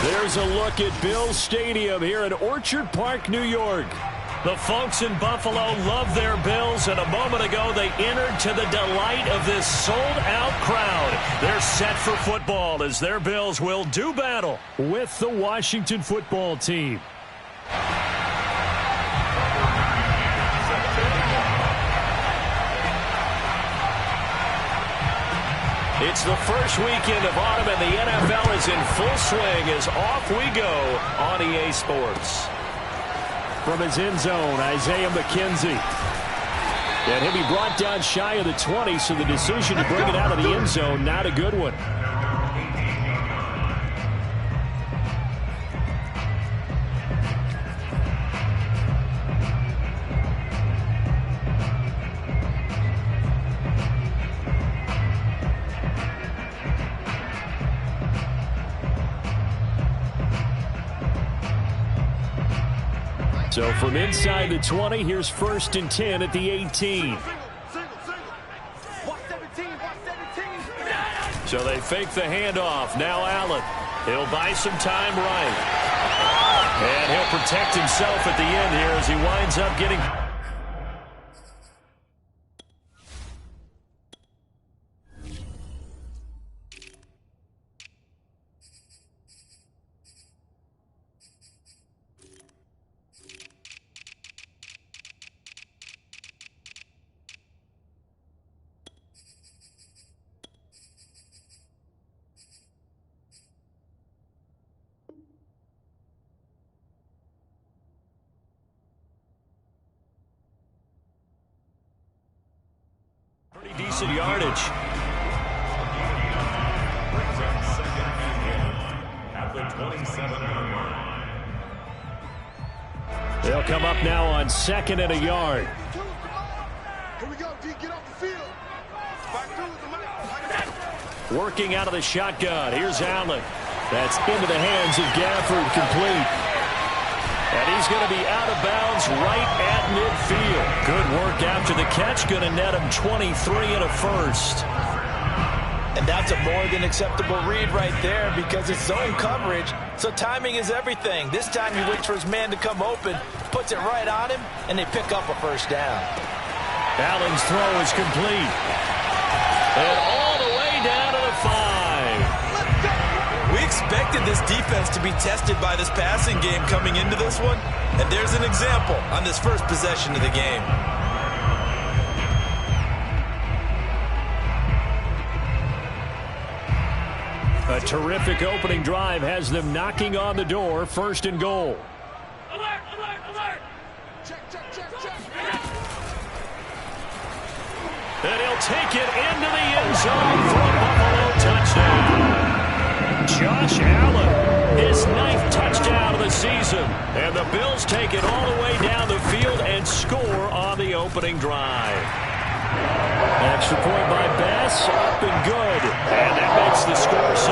There's a look at Bills Stadium here in Orchard Park, New York. The folks in Buffalo love their Bills, and a moment ago they entered to the delight of this sold-out crowd. They're set for football as their Bills will do battle with the Washington football team. It's the first weekend of autumn, and the NFL is in full swing as off we go on EA Sports. From his end zone, Isaiah McKenzie. And he'll be brought down shy of the 20, so the decision to bring it out of the end zone, not a good one. So from inside the 20, here's 1st and 10 at the 18. So they fake the handoff. Now Allen. He'll buy some time right. And he'll protect himself at the end here as he winds up getting... Pretty decent yardage. They'll come up now on 2nd and a yard. Here we go, D, get off the field. Working out of the shotgun. Here's Allen. That's into the hands of Gafford, complete. And he's going to be out of bounds right at midfield. Good work after the catch. Going to net him 23 and a first. And that's a more than acceptable read right there because it's zone coverage, so timing is everything. This time he waits for his man to come open, puts it right on him, and they pick up a first down. Allen's throw is complete. And all the way down to the 5. We expected this defense to be tested by this passing game coming into this one, and there's an example on this first possession of the game. A terrific opening drive has them knocking on the door. 1st and goal. Alert, alert, alert. Check, check, check, check. And he'll take it into the end zone for a Buffalo touchdown. Josh Allen, his 9th touchdown of the season. And the Bills take it all the way down the field and score on the opening drive. Extra point by Bass, up and good. And that makes the score 7-0.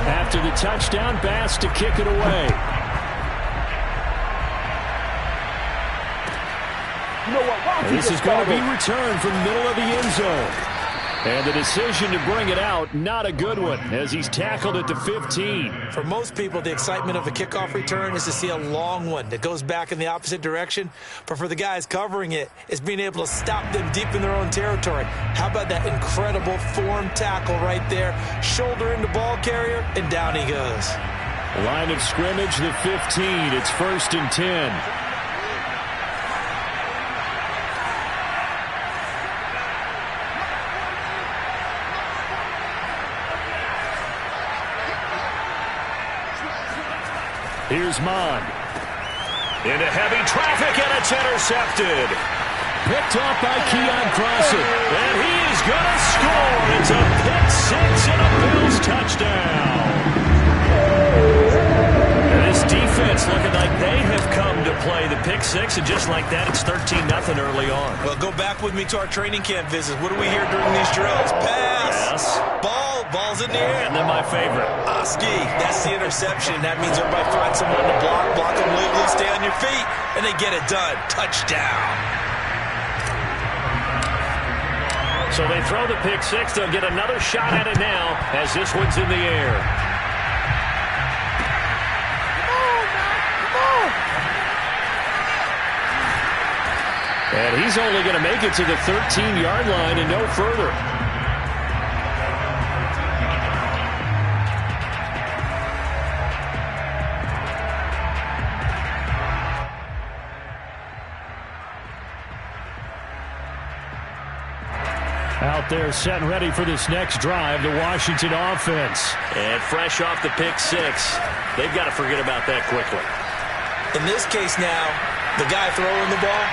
After the touchdown, Bass to kick it away. This is going to be returned from the middle of the end zone. And the decision to bring it out, not a good one, as he's tackled at the 15. For most people, the excitement of a kickoff return is to see a long one that goes back in the opposite direction. But for the guys covering it, it's being able to stop them deep in their own territory. How about that incredible form tackle right there? Shoulder into ball carrier, and down he goes. Line of scrimmage, the 15. It's 1st and 10. Here's Mon. Into heavy traffic, and it's intercepted. Picked off by Keon Crossen. And he is going to score. It's a pick 6 and a Bills touchdown. And this defense looking like they have come to play the pick 6, and just like that, it's 13-0 early on. Well, go back with me to our training camp visits. What do we hear during these drills? Pass. Ball. Ball's in the air. And then my favorite. Oski. That's the interception. That means everybody find someone to block them legally, stay on your feet, and they get it done. Touchdown. So they throw the pick six. They'll get another shot at it now as this one's in the air. And he's only going to make it to the 13-yard line and no further. Out there set and ready for this next drive, the Washington offense. And fresh off the pick six, they've got to forget about that quickly. In this case now, the guy throwing the ball,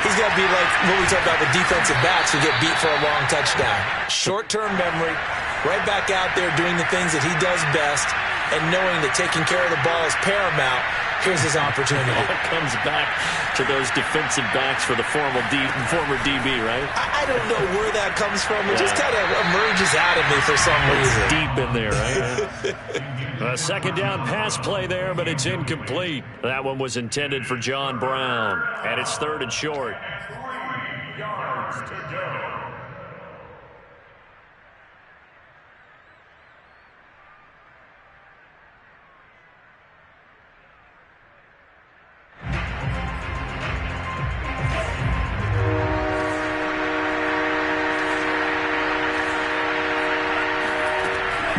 he's got to be like what we talked about with defensive backs who get beat for a long touchdown. Short-term memory, right back out there doing the things that he does best, and knowing that taking care of the ball is paramount. Here's his opportunity. It comes back to those defensive backs for the former DB, right? I don't know where that comes from. It just kind of emerges out of me for some reason. It's deep in there, right? A second down pass play there, but it's incomplete. That one was intended for John Brown, and it's third and short. 3 yards to go.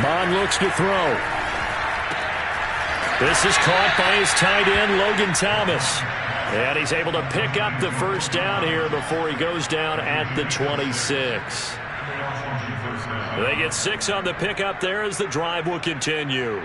Bond looks to throw. This is caught by his tight end, Logan Thomas. And he's able to pick up the first down here before he goes down at the 26. They get 6 on the pickup there as the drive will continue.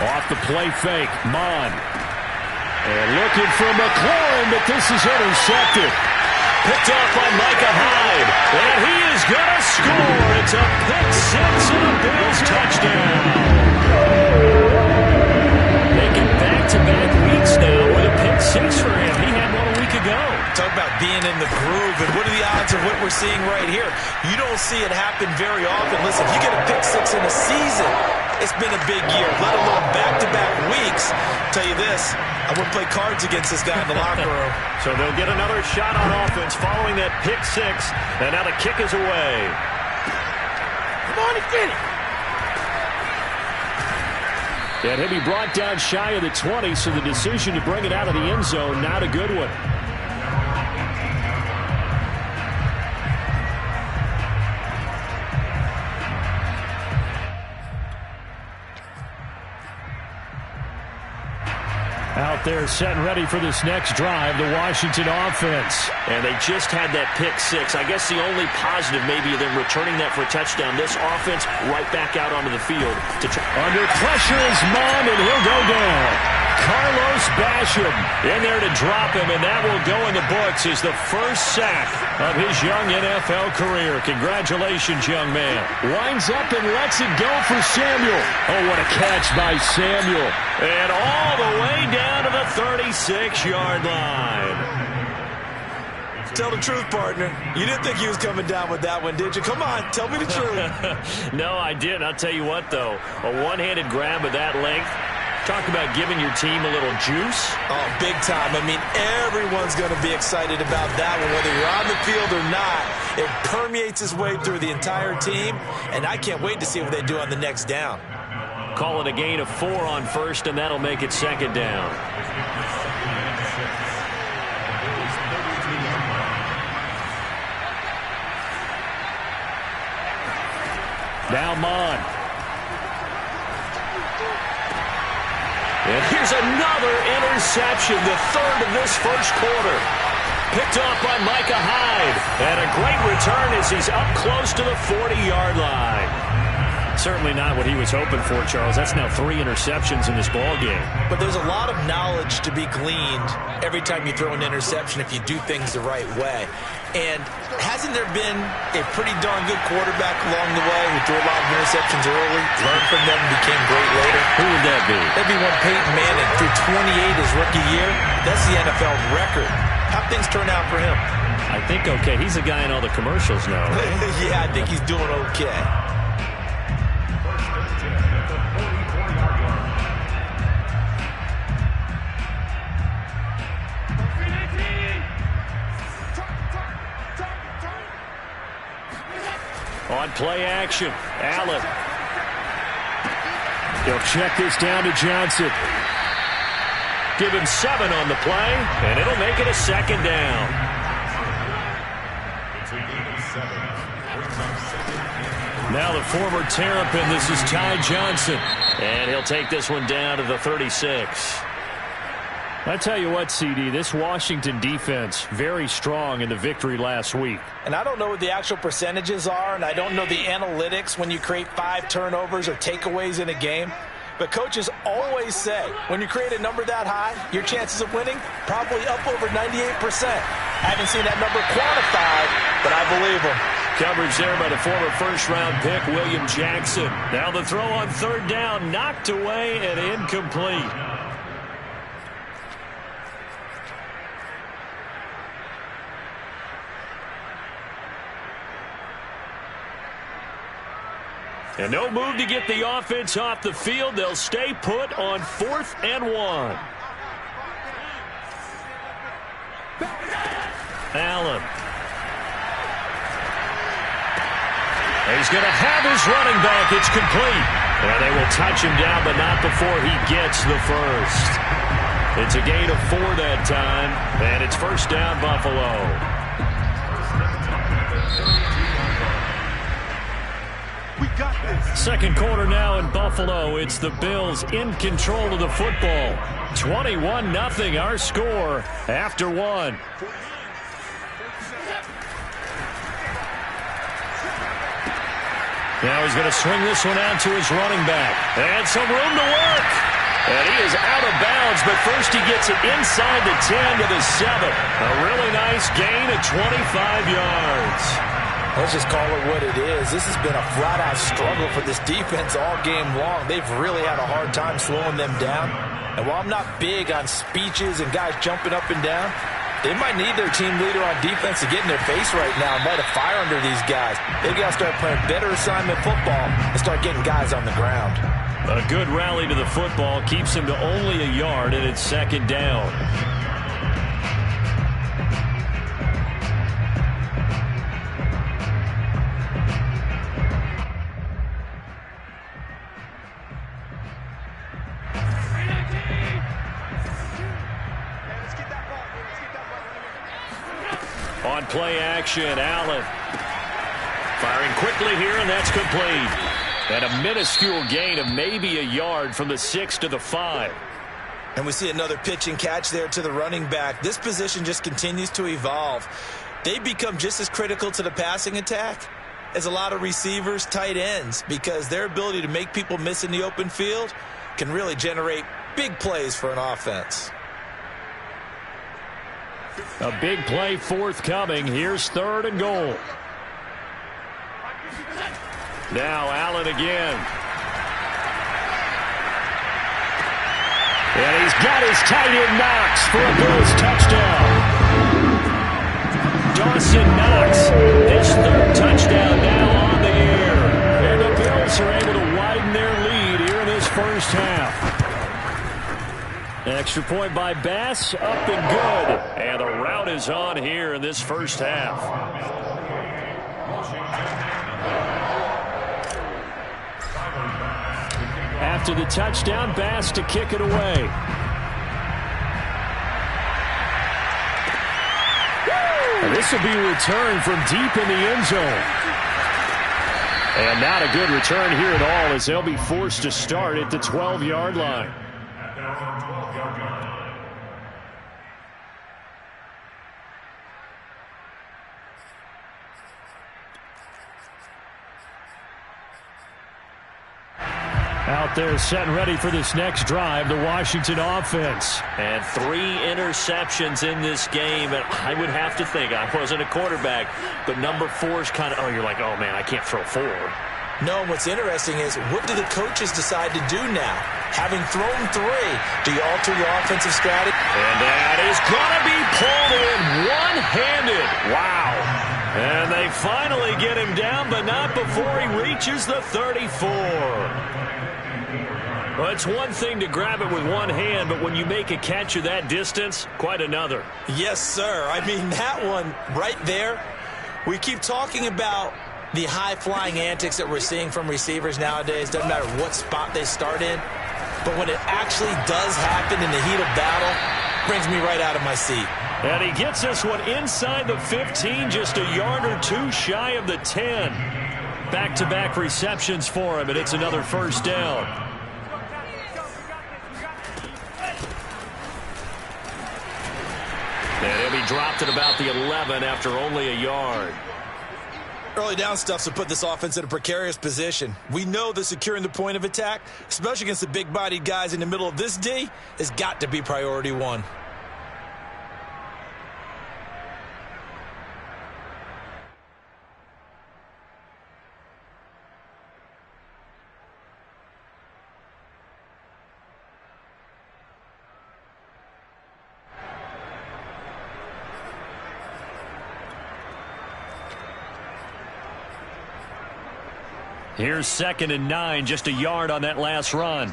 Off the play fake, Mon. And looking for McLaurin, but this is intercepted. Picked off by Micah Hyde. And he is going to score. It's a pick six and a Bills touchdown. Making back-to-back weeks now with a pick six for him. He had one a week ago. Talk about being in the groove, and what are the odds of what we're seeing right here? You don't see it happen very often. Listen, if you get a pick six in a season, it's been a big year, let alone back-to-back weeks. Tell you this, I wouldn't play cards against this guy in the locker room. So they'll get another shot on offense following that pick six, and now the kick is away. Come on and get it. And he'll be brought down shy of the 20, so the decision to bring it out of the end zone, not a good one. Out there set and ready for this next drive, the Washington offense. And they just had that pick six. I guess the only positive maybe them returning that for a touchdown. This offense right back out onto the field. Under pressure is Mon, and he'll go down. Carlos Basham in there to drop him, and that will go in the books as the first sack of his young NFL career. Congratulations, young man. Winds up and lets it go for Samuel. Oh, what a catch by Samuel. And all the way down to the 36-yard line. Tell the truth, partner. You didn't think he was coming down with that one, did you? Come on, tell me the truth. No, I didn't. I'll tell you what, though. A one-handed grab of that length. Talk about giving your team a little juice. Oh, big time. I mean, everyone's going to be excited about that one, whether you're on the field or not. It permeates its way through the entire team, and I can't wait to see what they do on the next down. Call it a gain of 4 on first, and that'll make it second down. Now Mon. And here's another interception, the third of this first quarter. Picked off by Micah Hyde. And a great return as he's up close to the 40-yard line. Certainly not what he was hoping for, Charles. That's now 3 interceptions in this ball game. But there's a lot of knowledge to be gleaned every time you throw an interception if you do things the right way. And hasn't there been a pretty darn good quarterback along the way who threw a lot of interceptions early, learned from them, and became great later? Who would that be? That'd be one Peyton Manning threw 28 his rookie year. That's the NFL record. How'd things turn out for him? I think okay. He's a guy in all the commercials now. Yeah, I think he's doing okay. On play action, Allen. He'll check this down to Johnson. Give him 7 on the play, and it'll make it a 2nd down. Now the former Terrapin, this is Ty Johnson. And he'll take this one down to the 36. I tell you what, CD, this Washington defense, very strong in the victory last week. And I don't know what the actual percentages are, and I don't know the analytics when you create 5 turnovers or takeaways in a game. But coaches always say, when you create a number that high, your chances of winning probably up over 98%. I haven't seen that number quantified, but I believe them. Coverage there by the former first-round pick, William Jackson. Now the throw on 3rd down, knocked away and incomplete. And no move to get the offense off the field. They'll stay put on 4th and 1. Allen. He's going to have his running back. It's complete. And they will touch him down, but not before he gets the first. It's a gain of 4 that time, and it's 1st down, Buffalo. Second quarter now in Buffalo. It's the Bills in control of the football. 21-0 our score after 1. Now he's going to swing this one out to his running back. And some room to work. And he is out of bounds, but first he gets it inside the 10 to the 7. A really nice gain of 25 yards. Let's just call it what it is. This has been a flat-out struggle for this defense all game long. They've really had a hard time slowing them down. And while I'm not big on speeches and guys jumping up and down, they might need their team leader on defense to get in their face right now and light a fire under these guys. They've got to start playing better assignment football and start getting guys on the ground. A good rally to the football keeps him to only a yard, and it's 2nd down. On play action, Allen. Firing quickly here, and that's complete. And a minuscule gain of maybe a yard from the 6 to the 5. And we see another pitch and catch there to the running back. This position just continues to evolve. They become just as critical to the passing attack as a lot of receivers, tight ends, because their ability to make people miss in the open field can really generate big plays for an offense. A big play forthcoming. Here's 3rd and goal. Now Allen again. And he's got his tight end Knox for a Bills touchdown. Dawson Knox, his 3rd touchdown now on the year. And the Bills are able to widen their lead here in this first half. Extra point by Bass, up and good. And the route is on here in this first half. After the touchdown, Bass to kick it away. And this will be returned from deep in the end zone. And not a good return here at all, as they'll be forced to start at the 12-yard line. Out there set and ready for this next drive, the Washington offense. And 3 interceptions in this game. And I would have to think, I wasn't a quarterback, but number 4 is kind of, oh, you're like, oh, man, I can't throw 4. No, what's interesting is, what do the coaches decide to do now? Having thrown 3, do you alter your offensive strategy? And that is going to be pulled in one-handed. Wow. And they finally get him down, but not before he reaches the 34. Well, it's one thing to grab it with one hand, but when you make a catch of that distance, quite another. Yes, sir. I mean, that one right there, we keep talking about the high-flying antics that we're seeing from receivers nowadays. Doesn't matter what spot they start in. But when it actually does happen in the heat of battle, brings me right out of my seat. And he gets this one inside the 15, just a yard or 2 shy of the 10. Back-to-back receptions for him, and it's another first down. And he'll be dropped at about the 11 after only a yard. Early down stuff to put this offense in a precarious position. We know that securing the point of attack, especially against the big-bodied guys in the middle of this D, has got to be priority 1. Here's 2nd and 9, just a yard on that last run.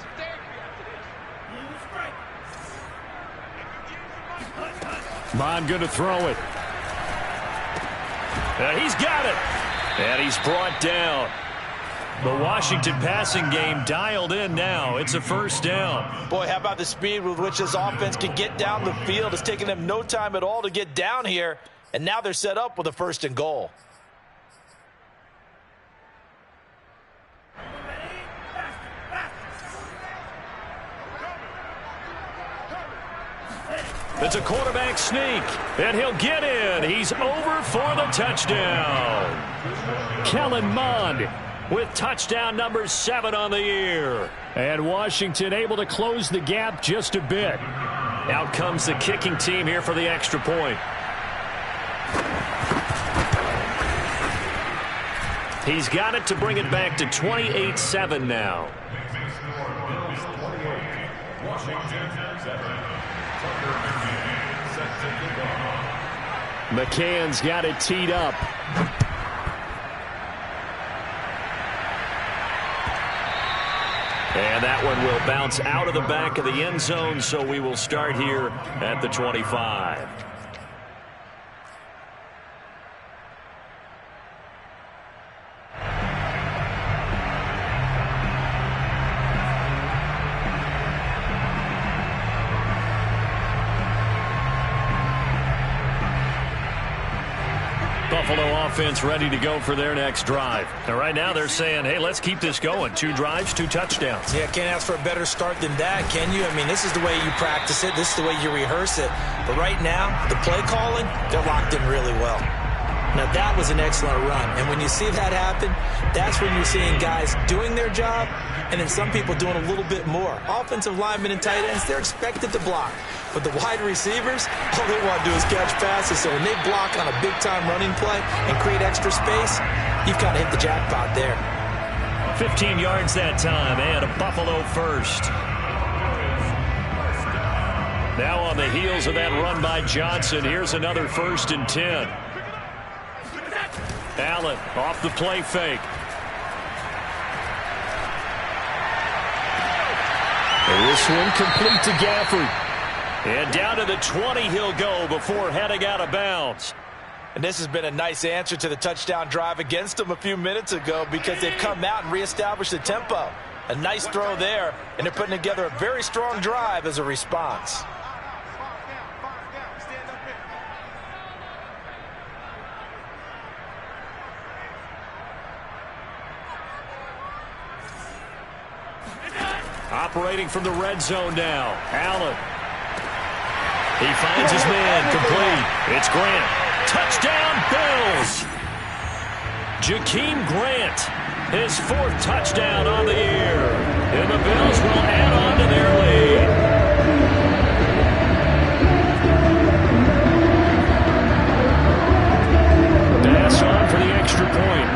Mon going to throw it. He's got it. And he's brought down. The Washington passing game dialed in now. It's a first down. Boy, how about the speed with which this offense can get down the field? It's taken them no time at all to get down here. And now they're set up with a 1st and goal. It's a quarterback sneak, and he'll get in. He's over for the touchdown. Kellen Mond with touchdown number 7 on the year. And Washington able to close the gap just a bit. Out comes the kicking team here for the extra point. He's got it to bring it back to 28-7 now. McCann's got it teed up. And that one will bounce out of the back of the end zone, so we will start here at the 25. Buffalo offense ready to go for their next drive. And right now they're saying, hey, let's keep this going. 2 drives, 2 touchdowns. Yeah, can't ask for a better start than that, can you? I mean, this is the way you practice it. This is the way you rehearse it. But right now, the play calling, they're locked in really well. Now, that was an excellent run. And when you see that happen, that's when you're seeing guys doing their job and then some people doing a little bit more. Offensive linemen and tight ends, they're expected to block. But the wide receivers, all they want to do is catch passes. So when they block on a big-time running play and create extra space, you've kind of hit the jackpot there. 15 yards that time, and a Buffalo first. Now on the heels of that run by Johnson, here's another 1st and 10. Allen off the play fake. And this one complete to Gafford. And down to the 20 he'll go before heading out of bounds. And this has been a nice answer to the touchdown drive against them a few minutes ago because they've come out and reestablished the tempo. A nice throw there, and they're putting together a very strong drive as a response. Operating from the red zone now. Allen. He finds his man complete. It's Grant. Touchdown, Bills. Jakeem Grant, his 4th touchdown on the year. And the Bills will add on to their lead. Pass on for the extra point.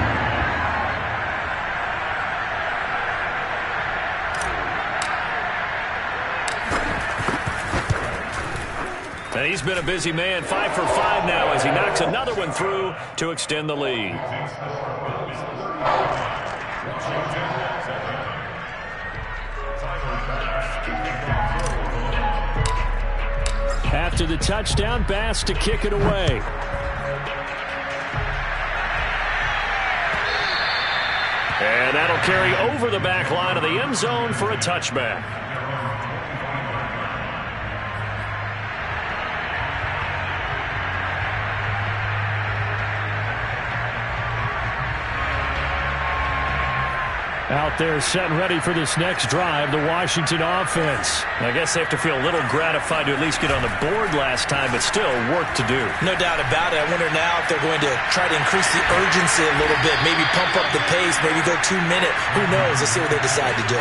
And he's been a busy man, 5 for 5 now as he knocks another one through to extend the lead. After the touchdown, Bass to kick it away. And that'll carry over the back line of the end zone for a touchback. Out there set and ready for this next drive, the Washington offense. I guess they have to feel a little gratified to at least get on the board last time, but still work to do. No doubt about it. I wonder now if they're going to try to increase the urgency a little bit, maybe pump up the pace, maybe go 2 minute. Who knows? Let's see what they decide to do.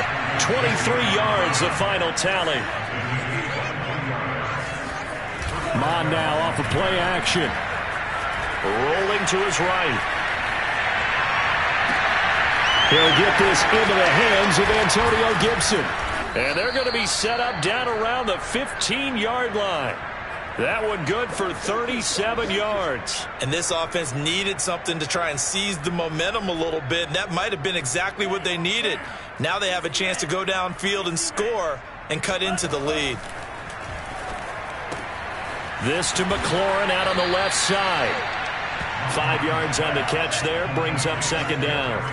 23 yards, the final tally. Mon now off of play action. Rolling to his right. He'll get this into the hands of Antonio Gibson. And they're going to be set up down around the 15-yard line. That one good for 37 yards. And this offense needed something to try and seize the momentum a little bit, and that might have been exactly what they needed. Now they have a chance to go downfield and score and cut into the lead. This to McLaurin out on the left side. 5 yards on the catch there, brings up second down.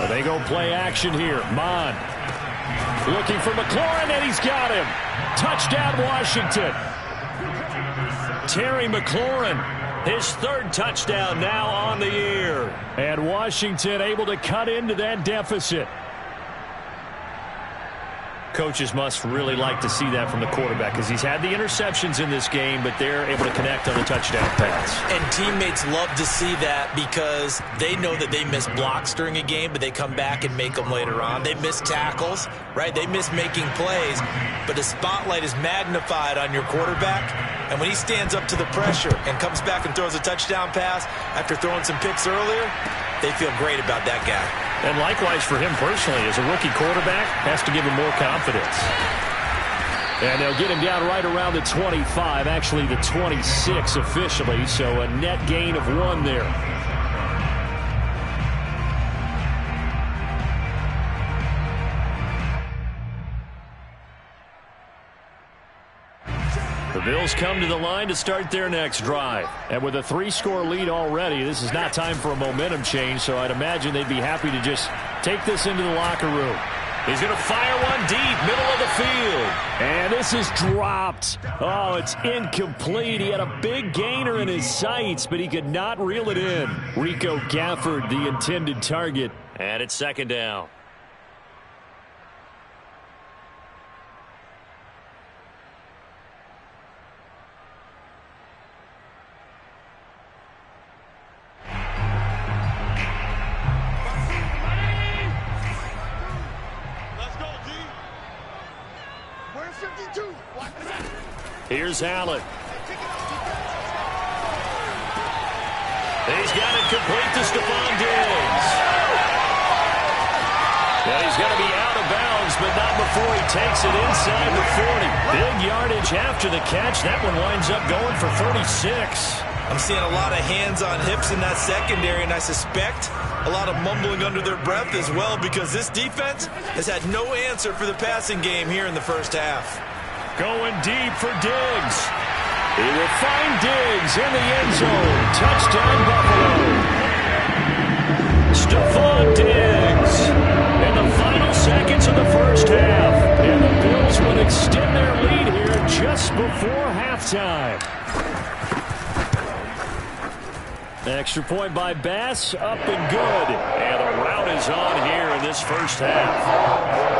They go play action here. Mon looking for McLaurin, and he's got him. Touchdown, Washington. Terry McLaurin, his third touchdown now on the year. And Washington able to cut into that deficit. Coaches must really like to see that from the quarterback because he's had the interceptions in this game, but they're able to connect on the touchdown pass. And teammates love to see that because they know that they miss blocks during a game, but they come back and make them later on. They miss tackles, right? They miss making plays, but the spotlight is magnified on your quarterback. And when he stands up to the pressure and comes back and throws a touchdown pass after throwing some picks earlier, they feel great about that guy. And likewise for him personally, as a rookie quarterback, has to give him more confidence. And they'll get him down right around the 25, actually the 26 officially, so a net gain of 1 there. The Bills come to the line to start their next drive. And with a 3-score lead already, this is not time for a momentum change, so I'd imagine they'd be happy to just take this into the locker room. He's going to fire one deep, middle of the field. And this is dropped. Oh, it's incomplete. He had a big gainer in his sights, but he could not reel it in. Rico Gafford, the intended target. And it's second down. Here's Allen. He's got it complete to Stephon Diggs. Well, he's going to be out of bounds, but not before he takes it inside the 40. Big yardage after the catch. That one winds up going for 36. I'm seeing a lot of hands on hips in that secondary, and I suspect a lot of mumbling under their breath as well because this defense has had no answer for the passing game here in the first half. Going deep for Diggs. He will find Diggs in the end zone. Touchdown, Buffalo. Stephon Diggs in the final seconds of the first half. And the Bills would extend their lead here just before halftime. Extra point by Bass, up and good. And the route is on here in this first half.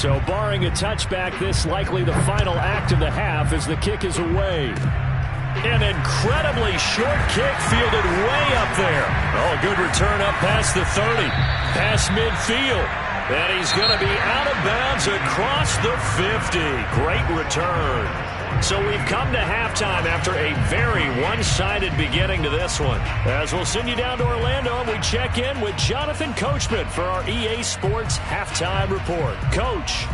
So barring a touchback, this likely the final act of the half as the kick is away. An incredibly short kick fielded way up there. Oh, good return up past the 30. Past midfield. And he's going to be out of bounds across the 50. Great return. So we've come to halftime after a very one-sided beginning to this one. As we'll send you down to Orlando, and we check in with Jonathan Coachman for our EA Sports Halftime Report. Coach.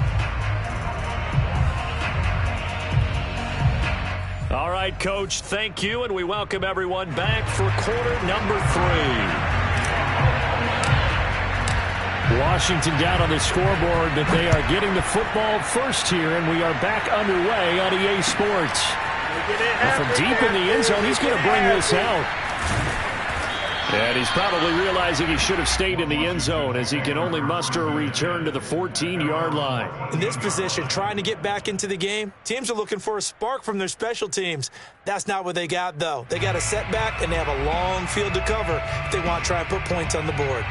All right, Coach, thank you, and we welcome everyone back for quarter number 3. Washington down on the scoreboard, but they are getting the football first here, and we are back underway on EA Sports. And from deep in the end zone, he's going to bring this out. And he's probably realizing he should have stayed in the end zone as he can only muster a return to the 14-yard line. In this position, trying to get back into the game, teams are looking for a spark from their special teams. That's not what they got, though. They got a setback, and they have a long field to cover if they want to try and put points on the board.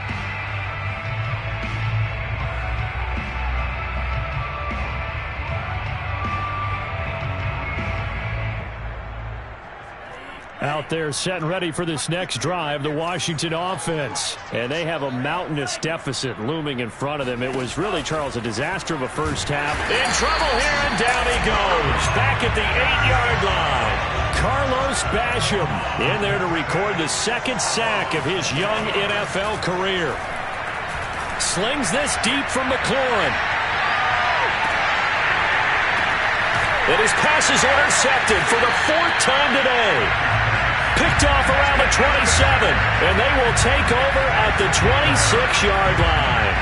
Out there set and ready for this next drive, the Washington offense. And they have a mountainous deficit looming in front of them. It was really, Charles, a disaster of a first half. In trouble here, and down he goes. Back at the 8-yard line. Carlos Basham in there to record the second sack of his young NFL career. Slings this deep from McLaurin. And his pass is intercepted for the 4th time today. Picked off around the 27, and they will take over at the 26-yard line.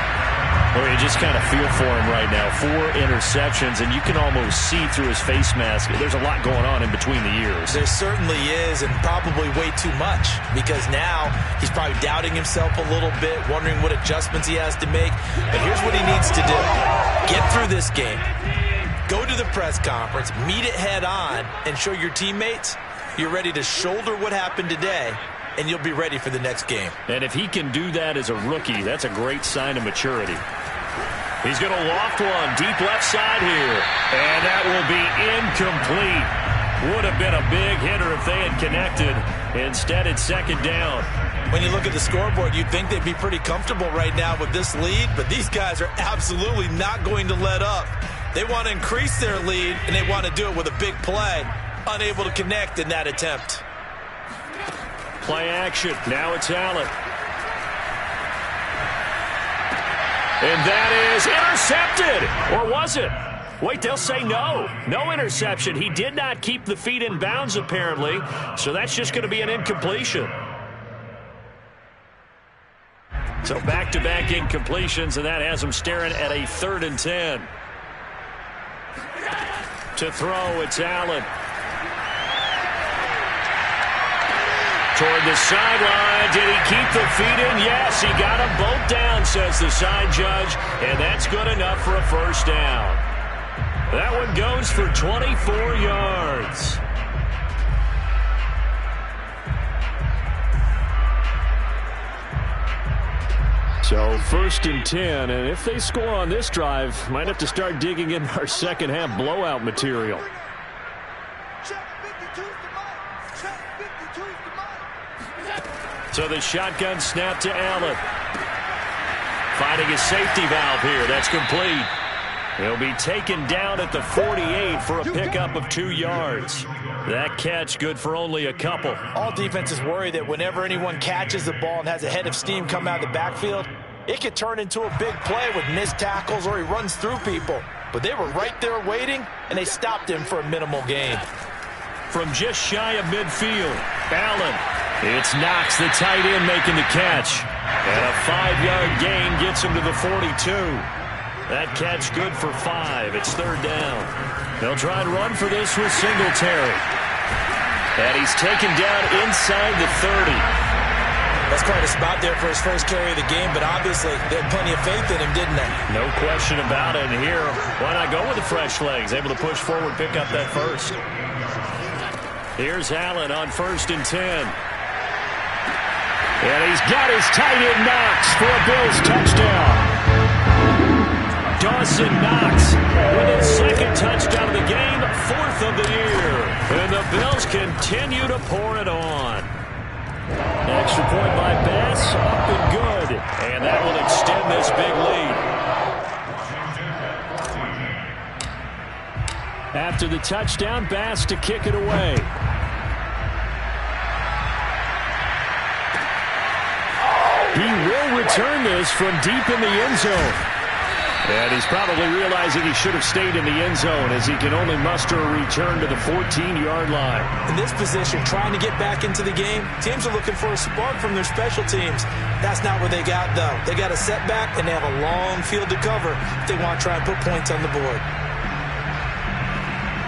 Well, you just kind of feel for him right now. 4 interceptions, and you can almost see through his face mask. There's a lot going on in between the ears. There certainly is, and probably way too much, because now he's probably doubting himself a little bit, wondering what adjustments he has to make. But here's what he needs to do. Get through this game. Go to the press conference, meet it head on, and show your teammates you're ready to shoulder what happened today, and you'll be ready for the next game. And if he can do that as a rookie, that's a great sign of maturity. He's going to loft one deep left side here. And that will be incomplete. Would have been a big hitter if they had connected. Instead, it's second down. When you look at the scoreboard, you'd think they'd be pretty comfortable right now with this lead, but these guys are absolutely not going to let up. They want to increase their lead, and they want to do it with a big play. Unable to connect in that attempt. Play action. Now it's Allen. And that is intercepted. Or was it? Wait, they'll say no. No interception. He did not keep the feet in bounds, apparently. So that's just going to be an incompletion. So back-to-back incompletions, and that has them staring at a 3rd and 10. To throw, it's Allen. Toward the sideline. Did he keep the feet in? Yes, he got them both down, says the side judge. And that's good enough for a first down. That one goes for 24 yards. So 1st and 10, and if they score on this drive, might have to start digging in our second half blowout material. So the shotgun snap to Allen. Finding a safety valve here. That's complete. He'll be taken down at the 48 for a pickup of 2 yards. That catch good for only a couple. All defenses worry that whenever anyone catches the ball and has a head of steam come out of the backfield, it could turn into a big play with missed tackles or he runs through people. But they were right there waiting, and they stopped him for a minimal gain. From just shy of midfield, Allen. It's Knox, the tight end, making the catch. And a 5-yard gain gets him to the 42. That catch good for 5. It's 3rd down. They'll try and run for this with Singletary. And he's taken down inside the 30. That's quite a spot there for his first carry of the game, but obviously they had plenty of faith in him, didn't they? No question about it. And here, why not go with the fresh legs? Able to push forward, pick up that first. Here's Allen on 1st and 10. And he's got his tight end Knox for a Bills touchdown. Dawson Knox with his second touchdown of the game, 4th of the year. And the Bills continue to pour it on. Extra point by Bass, up and good. And that will extend this big lead. After the touchdown, Bass to kick it away. He will return this from deep in the end zone. And he's probably realizing he should have stayed in the end zone as he can only muster a return to the 14-yard line. In this position, trying to get back into the game, teams are looking for a spark from their special teams. That's not what they got, though. They got a setback, and they have a long field to cover if they want to try and put points on the board.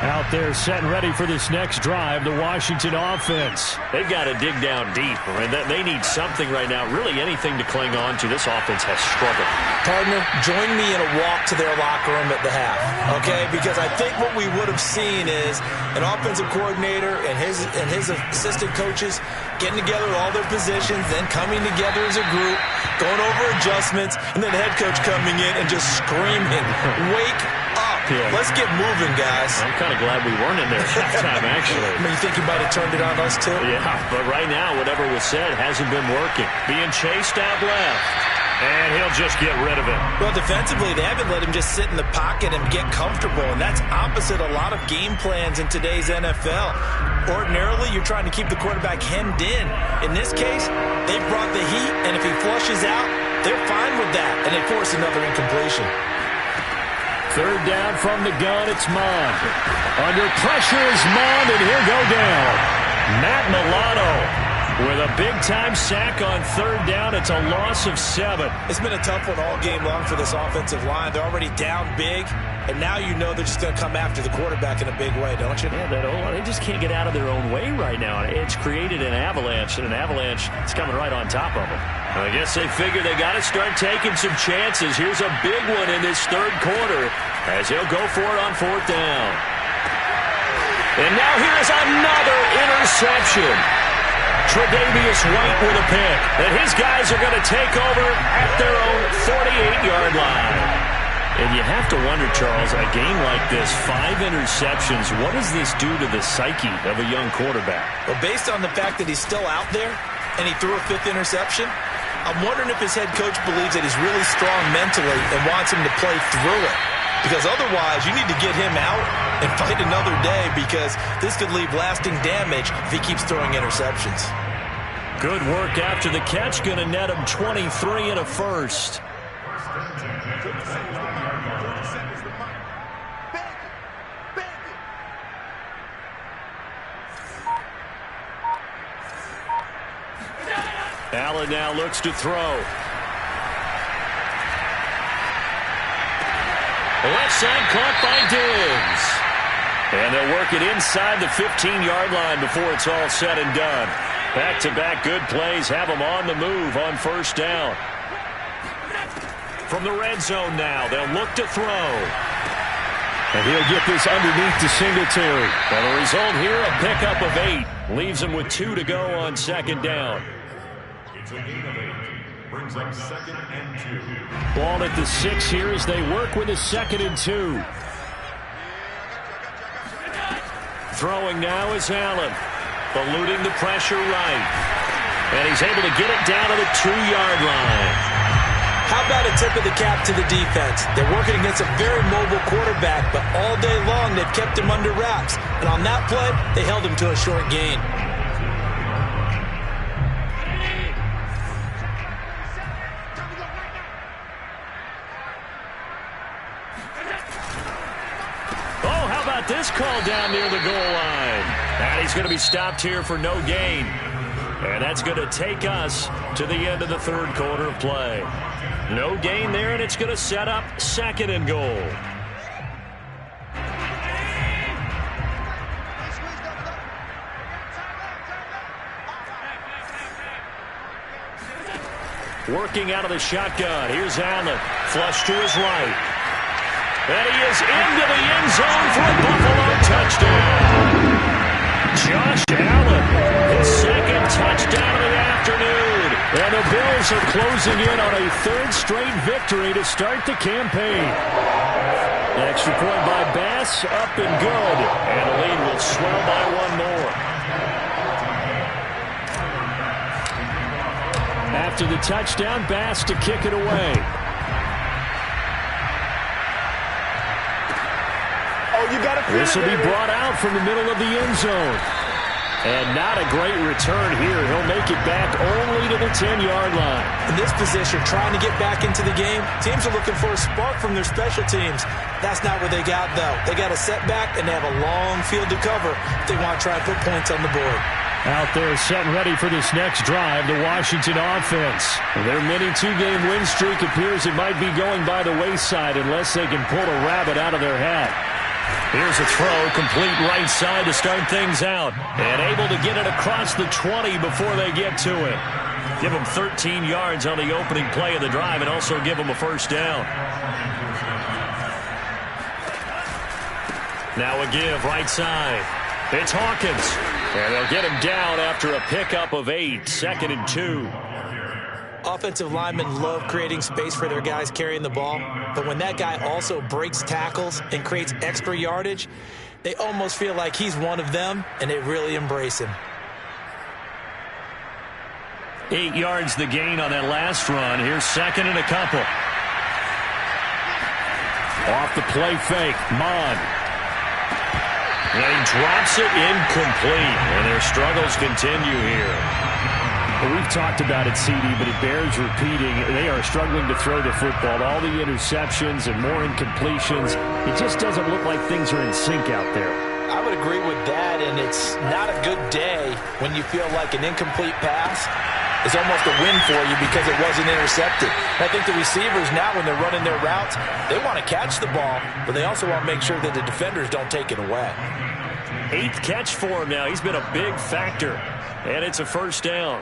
Out there set and ready for this next drive, the Washington offense. They've got to dig down deep. I mean, they need something right now, really anything to cling on to. This offense has struggled. Partner, join me in a walk to their locker room at the half, okay? Because I think what we would have seen is an offensive coordinator and his assistant coaches getting together with all their positions, then coming together as a group, going over adjustments, and then the head coach coming in and just screaming, "Wake up. Yeah. Let's get moving, guys." I'm kind of glad we weren't in there that time, actually. I mean, you think he might have turned it on us, too? Yeah, but right now, whatever was said hasn't been working. Being chased out left. And he'll just get rid of it. Well, defensively, they haven't let him just sit in the pocket and get comfortable, and that's opposite a lot of game plans in today's NFL. Ordinarily, you're trying to keep the quarterback hemmed in. In this case, they brought the heat, and if he flushes out, they're fine with that, and they force another incompletion. Third down from the gun, it's Mond. Under pressure is Mond, and he'll go down. Matt Milano with a big-time sack on third down. It's a loss of 7. It's been a tough one all game long for this offensive line. They're already down big, and now you know they're just going to come after the quarterback in a big way, don't you? Yeah, they just can't get out of their own way right now. It's created an avalanche, and an avalanche is coming right on top of them. I guess they figure they got to start taking some chances. Here's a big one in this third quarter as he'll go for it on 4th down. And now here's another interception. Tre'Davious White with a pick. And his guys are going to take over at their own 48-yard line. And you have to wonder, Charles, a game like this, 5 interceptions, what does this do to the psyche of a young quarterback? Well, based on the fact that he's still out there and he threw a 5th interception, I'm wondering if his head coach believes that he's really strong mentally and wants him to play through it. Because otherwise, you need to get him out and fight another day, because this could leave lasting damage if he keeps throwing interceptions. Good work after the catch. Going to net him 23 and a first. Allen now looks to throw. Left side caught by Diggs. And they'll work it inside the 15-yard line before it's all said and done. Back-to-back good plays have them on the move on first down. From the red zone now, they'll look to throw. And he'll get this underneath to Singletary. And the result here, a pickup of 8. Leaves him with 2 to go on second down. It's a gain of 8. Brings up 2nd and 2. Ball at the 6 here as they work with a 2nd and 2. Throwing now is Allen. Eluding the pressure right. And he's able to get it down to the 2-yard line. How about a tip of the cap to the defense? They're working against a very mobile quarterback, but all day long they've kept him under wraps. And on that play, they held him to a short gain. This call down near the goal line. And he's going to be stopped here for no gain. And that's going to take us to the end of the third quarter of play. No gain there, and it's going to set up 2nd and goal. Working out of the shotgun. Here's Allen. Flush to his right. And he is into the end zone for a Buffalo touchdown. Josh Allen, his 2nd touchdown of the afternoon. And the Bills are closing in on a third straight victory to start the campaign. Extra point by Bass, up and good. And the lead will swell by one more. After the touchdown, Bass to kick it away. This will be brought out from the middle of the end zone. And not a great return here. He'll make it back only to the 10-yard line. In this position, trying to get back into the game, teams are looking for a spark from their special teams. That's not what they got, though. They got a setback, and they have a long field to cover if they want to try and put points on the board. Out there set and ready for this next drive, the Washington offense. Their mini two-game win streak appears it might be going by the wayside unless they can pull a rabbit out of their hat. Here's a throw, complete right side to start things out. And able to get it across the 20 before they get to it. Give them 13 yards on the opening play of the drive and also give them a first down. Now a give right side. It's Hawkins. And they'll get him down after a pickup of 8, 2nd and 2. Offensive linemen love creating space for their guys carrying the ball, but when that guy also breaks tackles and creates extra yardage, they almost feel like he's one of them, and they really embrace him. 8 yards the gain on that last run. Here's 2nd and a couple. Off the play fake, Mon. And he drops it incomplete, and their struggles continue here. Well, we've talked about it, CD, but it bears repeating. They are struggling to throw the football. All the interceptions and more incompletions. It just doesn't look like things are in sync out there. I would agree with that, and it's not a good day when you feel like an incomplete pass is almost a win for you because it wasn't intercepted. I think the receivers now, when they're running their routes, they want to catch the ball, but they also want to make sure that the defenders don't take it away. 8th catch for him now. He's been a big factor, and it's a first down.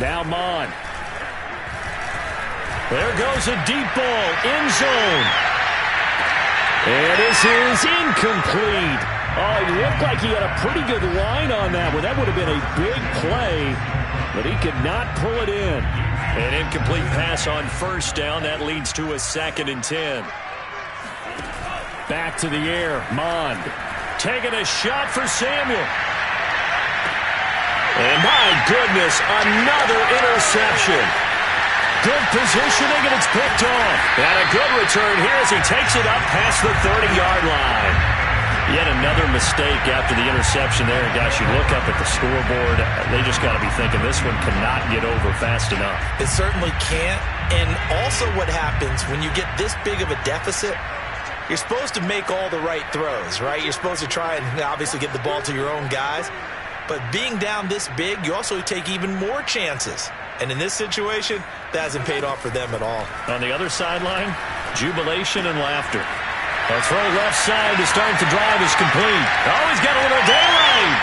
Now Mon. There goes a deep ball, end zone. And this is incomplete. Oh, it looked like he had a pretty good line on that one. That would have been a big play, but he could not pull it in. An incomplete pass on first down. That leads to a 2nd and 10. Back to the air, Mond. Taking a shot for Samuel. And my goodness, another interception. Good positioning, and it's picked off. And a good return here as he takes it up past the 30-yard line. Yet another mistake after the interception there. And gosh, you look up at the scoreboard, they just got to be thinking this one cannot get over fast enough. It certainly can't. And also what happens when you get this big of a deficit, you're supposed to make all the right throws, right? You're supposed to try and obviously get the ball to your own guys. But being down this big, you also take even more chances. And in this situation, that hasn't paid off for them at all. On the other sideline, jubilation and laughter. A throw left side to start the drive is complete. Oh, he's got a little daylight.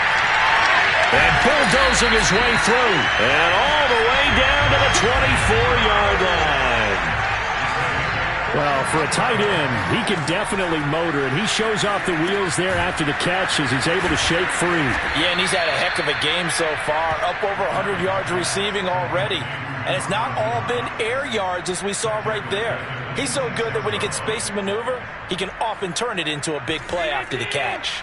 And bulldozing his way through. And all the way down to the 24-yard line. Well, for a tight end, he can definitely motor it. He shows off the wheels there after the catch as he's able to shake free. Yeah, and he's had a heck of a game so far. Up over 100 yards receiving already. And it's not all been air yards as we saw right there. He's so good that when he can space maneuver, he can often turn it into a big play after the catch.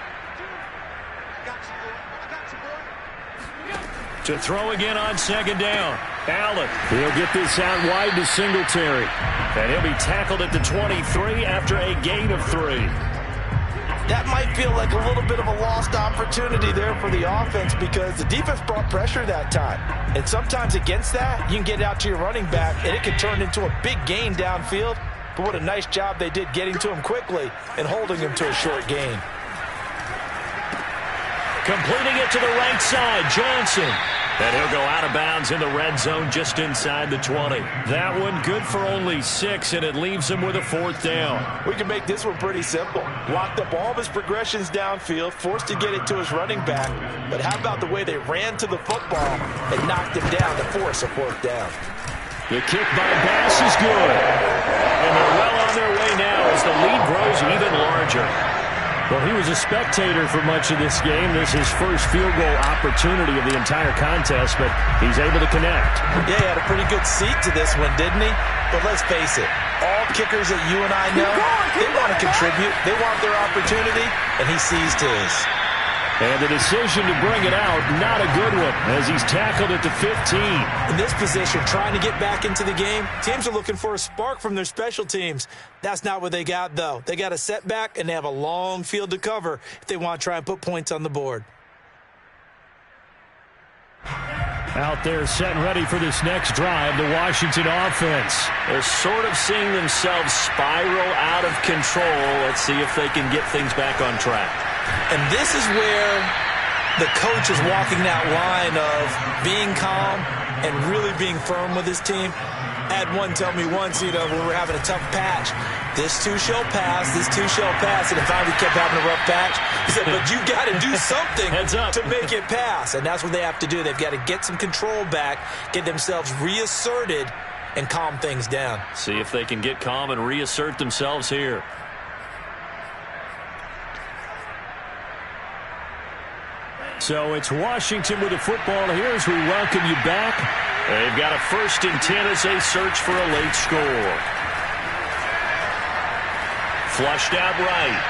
To throw again on second down. Allen. He'll get this out wide to Singletary. And he'll be tackled at the 23 after a gain of 3. That might feel like a little bit of a lost opportunity there for the offense because the defense brought pressure that time. And sometimes against that, you can get out to your running back, and it can turn into a big gain downfield. But what a nice job they did getting to him quickly and holding him to a short gain. Completing it to the right side, Johnson. And he'll go out of bounds in the red zone just inside the 20. That one good for only 6, and it leaves him with a 4th down. We can make this one pretty simple. Blocked up all of his progressions downfield, forced to get it to his running back. But how about the way they ran to the football and knocked him down to force a 4th down? The kick by Bass is good. And they're well on their way now as the lead grows even larger. Well, he was a spectator for much of this game. This is his first field goal opportunity of the entire contest, but he's able to connect. Yeah, he had a pretty good seat to this one, didn't he? But let's face it, all kickers that you and I know, they want to contribute. They want their opportunity, and he seized his. And the decision to bring it out, not a good one, as he's tackled at the 15. In this position, trying to get back into the game, teams are looking for a spark from their special teams. That's not what they got, though. They got a setback, and they have a long field to cover if they want to try and put points on the board. Out there set and ready for this next drive, the Washington offense. They're sort of seeing themselves spiral out of control. Let's see if they can get things back on track. And this is where the coach is walking that line of being calm and really being firm with his team. I had one tell me once, when we were having a tough patch, this too shall pass, this too shall pass. And if I kept having a rough patch, he said, but you got to do something to make it pass. And that's what they have to do. They've got to get some control back, get themselves reasserted, and calm things down. See if they can get calm and reassert themselves here. So it's Washington with the football here as we welcome you back. They've got a 1st and 10 as they search for a late score. Flushed out right.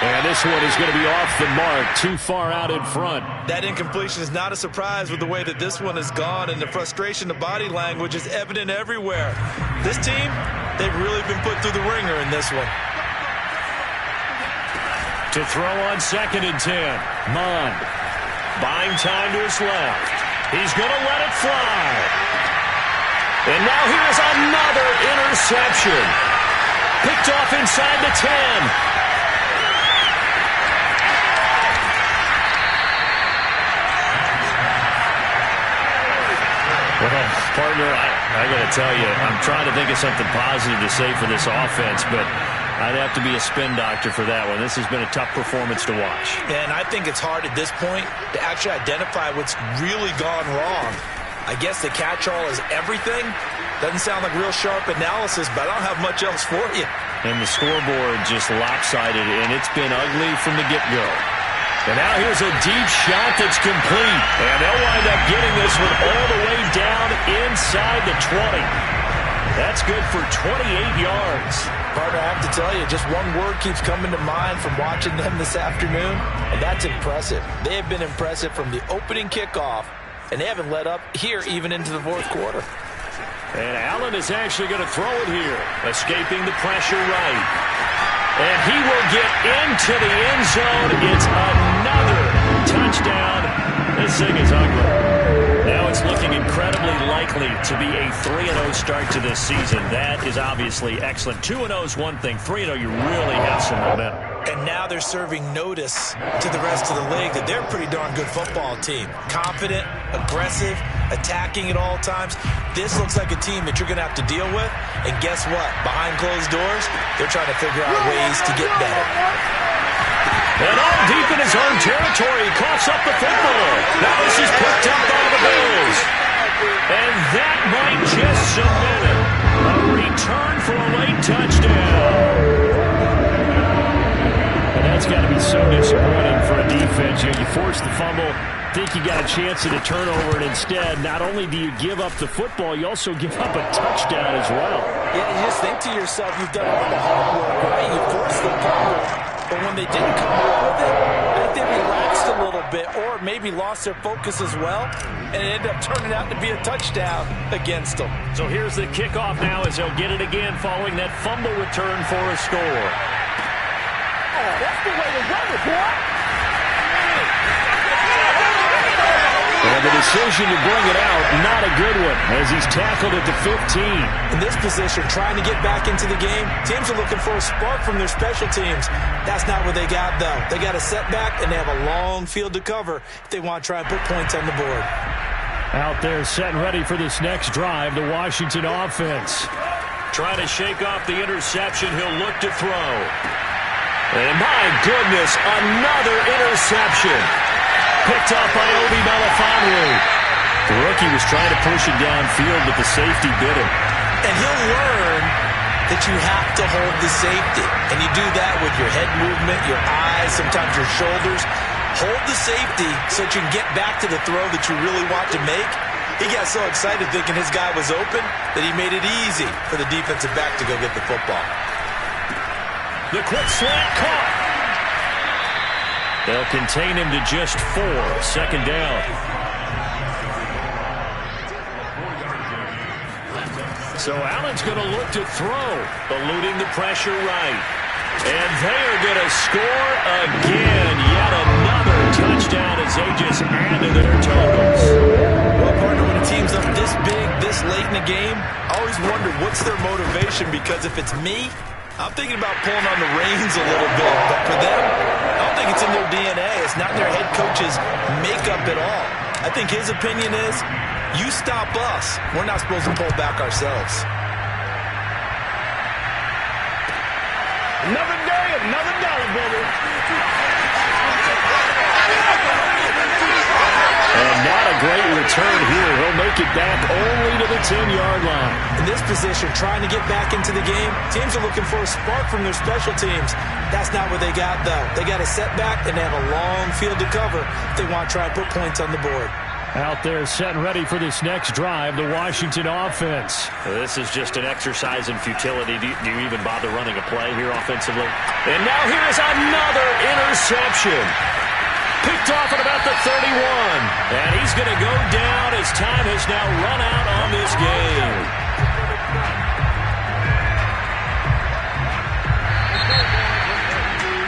And this one is going to be off the mark, too far out in front. That incompletion is not a surprise with the way that this one has gone, and the frustration, the body language is evident everywhere. This team, they've really been put through the ringer in this one. To throw on 2nd and 10, Mond. Buying time to his left. He's going to let it fly. And now here's another interception. Picked off inside the 10. Well, partner, I got to tell you, I'm trying to think of something positive to say for this offense, but I'd have to be a spin doctor for that one. This has been a tough performance to watch. And I think it's hard at this point to actually identify what's really gone wrong. I guess the catch-all is everything. Doesn't sound like real sharp analysis, but I don't have much else for you. And the scoreboard just lopsided, and it's been ugly from the get-go. And now here's a deep shot that's complete. And they'll wind up getting this one all the way down inside the 20. That's good for 28 yards. Partner, I have to tell you, just one word keeps coming to mind from watching them this afternoon, and that's impressive. They have been impressive from the opening kickoff, and they haven't let up here even into the 4th quarter. And Allen is actually going to throw it here, escaping the pressure right. And he will get into the end zone. It's another touchdown. This thing is ugly. Now it's looking incredibly likely to be a 3-0 start to this season. That is obviously excellent. 2-0 is one thing. 3-0, you really have some momentum. And now they're serving notice to the rest of the league that they're a pretty darn good football team. Confident, aggressive, attacking at all times. This looks like a team that you're going to have to deal with. And guess what? Behind closed doors, they're trying to figure out ways to get better. And all deep in his own territory, he coughs up the football. Now this is picked up by the Bills. And that might just cement it. A return for a late touchdown. And that's got to be so disappointing for a defense. You force the fumble, think you got a chance at a turnover, and instead, not only do you give up the football, you also give up a touchdown as well. Yeah, you just think to yourself, you've done all the hard work, right? You forced the fumble. But when they didn't come up with it, I think they relaxed a little bit or maybe lost their focus as well, and it ended up turning out to be a touchdown against them. So here's the kickoff now as they'll get it again following that fumble return for a score. Oh, that's the way to run it, boy. And the decision to bring it out, not a good one, as he's tackled at the 15. In this position, trying to get back into the game, teams are looking for a spark from their special teams. That's not what they got, though. They got a setback, and they have a long field to cover if they want to try and put points on the board. Out there set and ready for this next drive, the Washington offense. Trying to shake off the interception, he'll look to throw. And my goodness, another interception. Picked off by Obi Melifonwu. The rookie was trying to push it downfield, but the safety bit him. And he'll learn that you have to hold the safety. And you do that with your head movement, your eyes, sometimes your shoulders. Hold the safety so that you can get back to the throw that you really want to make. He got so excited thinking his guy was open that he made it easy for the defensive back to go get the football. The quick slant caught. They'll contain him to just 4. Second down. So Allen's going to look to throw, eluding the pressure right. And they are going to score again. Yet another touchdown as they just add to their totals. Well, partner, when a team's up this big, this late in the game, I always wonder what's their motivation, because if it's me, I'm thinking about pulling on the reins a little bit. But for them, I don't think it's in their DNA. It's not in their head coach's makeup at all. I think his opinion is, you stop us, we're not supposed to pull back ourselves. Another day, another dollar, baby. And not a great return here. He'll make it back only to the 10-yard line. In this position, trying to get back into the game, teams are looking for a spark from their special teams. That's not what they got, though. They got a setback, and they have a long field to cover if they want to try and put points on the board. Out there set and ready for this next drive, the Washington offense. This is just an exercise in futility. Do you even bother running a play here offensively? And now here is another interception. Picked off at about the 31. And he's going to go down as time has now run out on this game.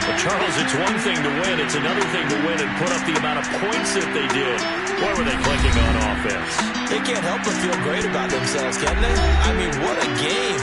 Well, Charles, it's one thing to win. It's another thing to win and put up the amount of points that they did. What were they clicking on offense? They can't help but feel great about themselves, can they? I mean, what a game.